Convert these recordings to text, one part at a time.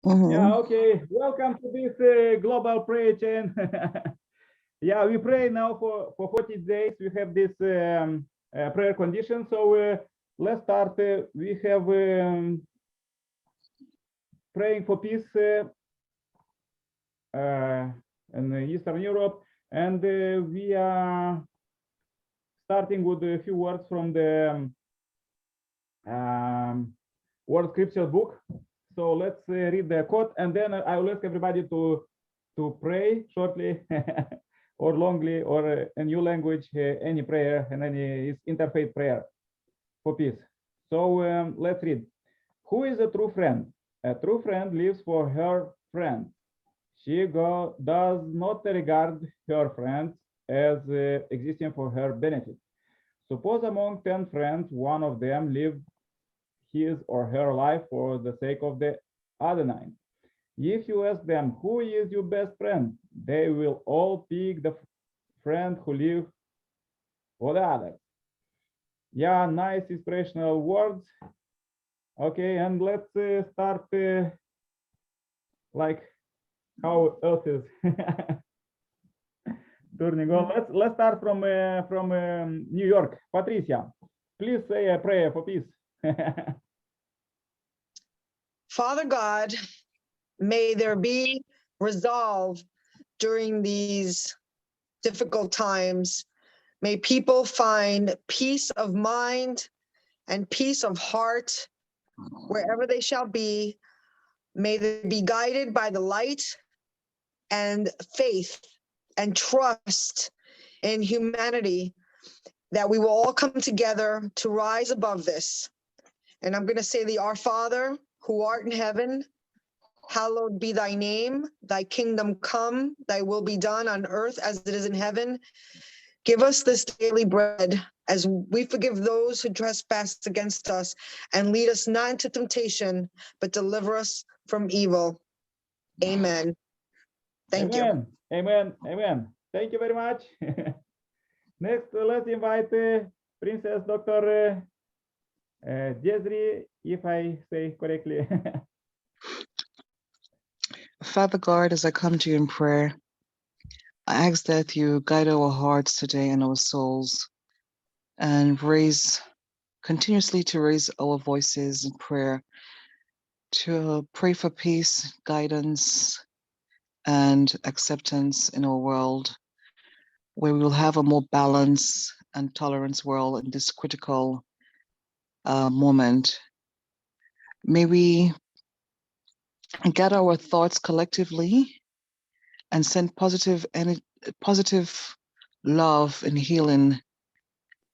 Yeah, okay. Welcome to this global prayer chain. Yeah, we pray now for 40 days. We have this prayer condition. So let's start. We have praying for peace in Eastern Europe. And we are starting with a few words from the Word Scripture book. So let's read the quote, and then I will ask everybody to pray shortly or longly or a new language, any prayer and any interfaith prayer for peace. So let's read. Who is a true friend? A true friend lives for her friend. She does not regard her friends as existing for her benefit. Suppose among 10 friends, one of them lives his or her life for the sake of the other 9. If you ask them, who is your best friend? They will all pick the friend who lives for the others. Yeah, nice inspirational words. Okay, and let's start like how Earth is turning on. Let's start from New York. Patricia, please say a prayer for peace. Father God, may there be resolve during these difficult times. May people find peace of mind and peace of heart wherever they shall be. May they be guided by the light and faith and trust in humanity, that we will all come together to rise above this. And I'm going to say Our Father, who art in heaven, hallowed be thy name. Thy kingdom come, thy will be done on earth as it is in heaven. Give us this daily bread, as we forgive those who trespass against us, and lead us not into temptation, but deliver us from evil. Amen. Thank you. Amen. Amen. Thank you very much. Next, let's invite Princess Dr. Desri, if I say correctly. Father God, as I come to you in prayer, I ask that you guide our hearts today and our souls, and continuously to raise our voices in prayer, to pray for peace, guidance, and acceptance in our world, where we will have a more balanced and tolerance world in this critical moment. May we gather our thoughts collectively and send positive love and healing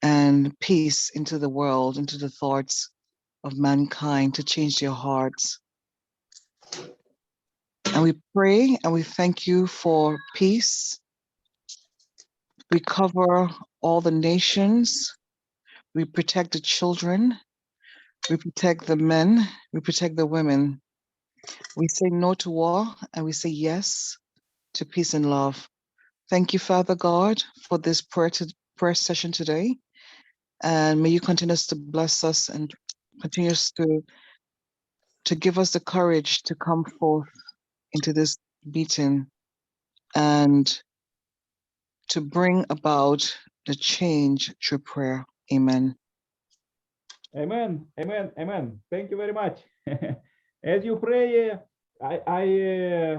and peace into the world, into the thoughts of mankind, to change their hearts. And we pray and we thank you for peace. We cover all the nations. We protect the children. We protect the men. We protect the women. We say no to war and we say yes to peace and love. Thank you, Father God, for this prayer session today. And may you continue to bless us and continue to give us the courage to come forth into this meeting and to bring about the change through prayer. Amen. Amen. Amen. Amen. Thank you very much. As you pray, I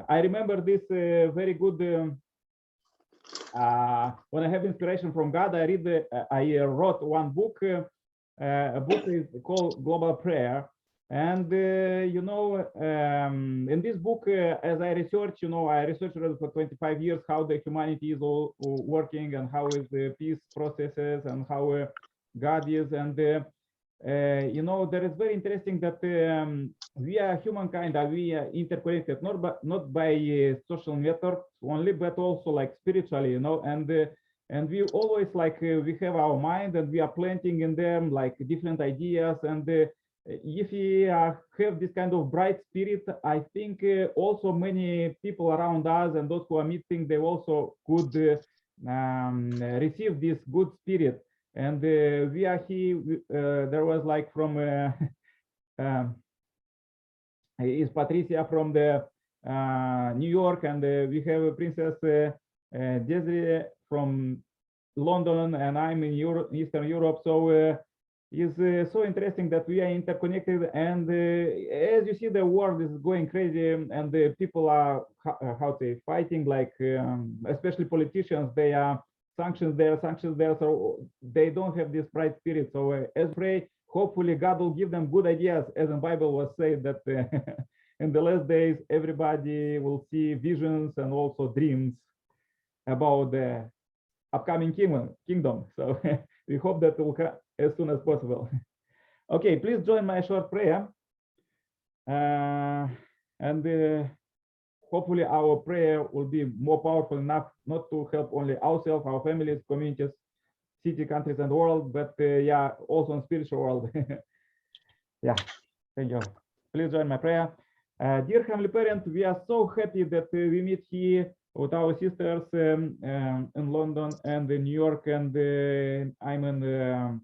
remember this very good. When I have inspiration from God, I wrote one book. A book is called Global Prayer, and in this book, as I research, I researched for 25 years how the humanity is all working and how is the peace processes and how God is, and there is very interesting that we are humankind, we are interconnected, not by social methods only, but also like spiritually, and we always we have our mind and we are planting in them like different ideas, and if we have this kind of bright spirit, I think also many people around us and those who are meeting, they also could receive this good spirit. And we are here, there was like from is Patricia from the New York, and we have Princess Desiree from London, and I'm in Eastern Europe. So it's so interesting that we are interconnected, and as you see, the world is going crazy, and the people are how to say fighting, like especially politicians. They are sanctions there, so they don't have this bright spirit. So as pray, hopefully God will give them good ideas, as in the Bible was said that in the last days everybody will see visions and also dreams about the upcoming kingdom. So we hope that will come as soon as possible. Okay, please join my short prayer, and hopefully our prayer will be more powerful enough not to help only ourselves, our families, communities, city, countries, and world, but yeah, also in spiritual world. Yeah, thank you. Please join my prayer. Dear Heavenly Parent, we are so happy that we meet here with our sisters in London and in New York, and I'm in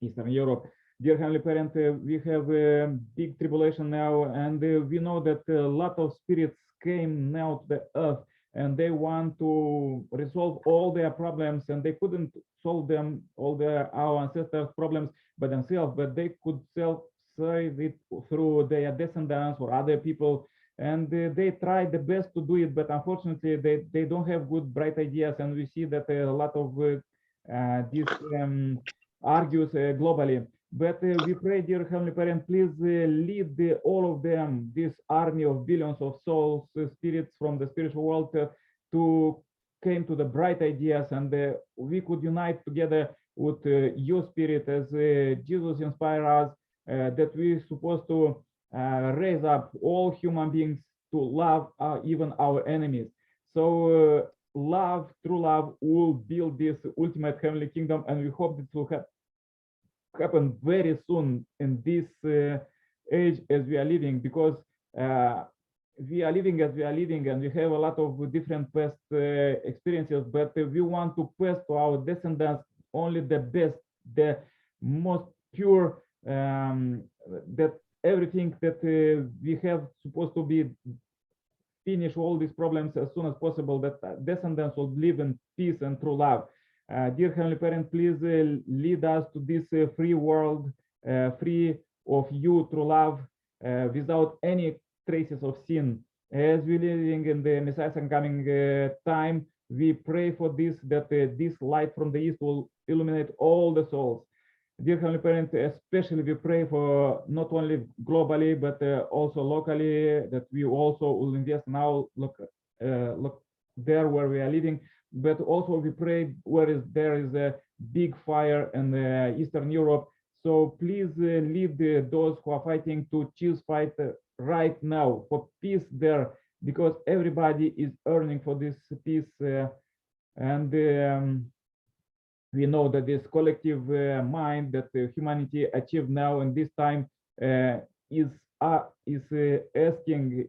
Eastern Europe. Dear Heavenly Parent, we have a big tribulation now, and we know that a lot of spirits came now to the earth, and they want to resolve all their problems, and they couldn't solve them, our ancestors' problems by themselves, but they could solve it through their descendants or other people, and they tried the best to do it, but unfortunately they don't have good bright ideas, and we see that a lot of these argues globally. But we pray, dear Heavenly Parent, please lead all of them, this army of billions of souls, spirits from the spiritual world, to came to the bright ideas, and we could unite together with your spirit, as Jesus inspired us, that we're supposed to raise up all human beings to love even our enemies. So love, true love, will build this ultimate heavenly kingdom, and we hope it will happen very soon in this age as we are living, because we are living as we are living, and we have a lot of different past experiences, but we want to pass to our descendants only the best, the most pure, that everything that we have supposed to be finish all these problems as soon as possible, that descendants will live in peace and true love. Dear Heavenly Parent, please lead us to this free world, free of you, true love, without any traces of sin. As we're living in the Messiah's coming time, we pray for this, that this light from the east will illuminate all the souls. Dear Heavenly Parent, especially we pray for not only globally, but also locally, that we also will invest now, look there where we are living, but also we pray where there is a big fire in Eastern Europe. So please lead those who are fighting to choose fight right now for peace there, because everybody is earning for this peace, and we know that this collective mind that humanity achieved now in this time is asking,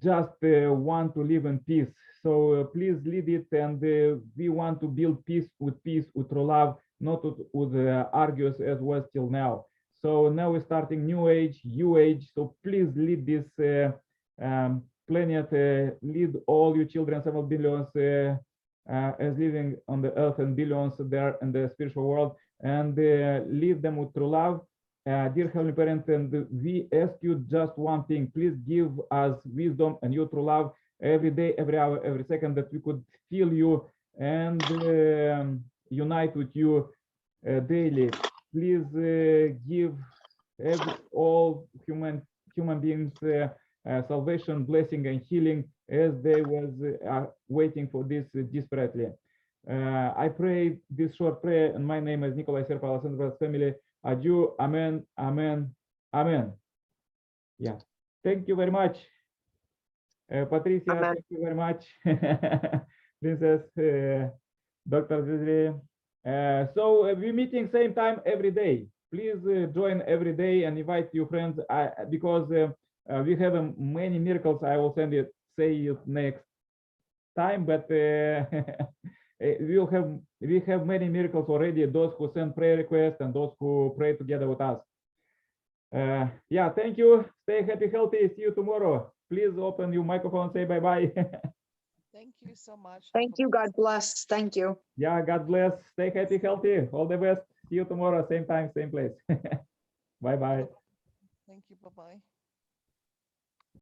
just want to live in peace. So please lead it, and we want to build peace with true love, not with argues as was till now. So now we're starting new age, you age. So please lead this planet, lead all your children, 7 billions as living on the earth, and billions there in the spiritual world, and lead them with true love. Dear Heavenly Parent, and we ask you just one thing: please give us wisdom and your true love every day, every hour, every second, that we could feel you and unite with you daily. Please give all human beings salvation, blessing, and healing, as they was waiting for this desperately. I pray this short prayer in my name as Nikolai Serpa Alexander's family. Adieu. Amen. Amen. Amen. Yeah. Thank you very much, Patricia. Amen. Thank you very much, Princess, Dr. Zizri. So we're meeting same time every day. Please join every day and invite your friends, because we have many miracles. I will say it next time, but we have many miracles already. Those who send prayer requests and those who pray together with us. Yeah, thank you. Stay happy, healthy. See you tomorrow. Please open your microphone, say bye-bye. Thank you so much. Thank you. God bless. Thank you. Yeah, God bless. Stay happy, healthy. All the best. See you tomorrow, same time, same place. Bye-bye. Thank you. Bye-bye.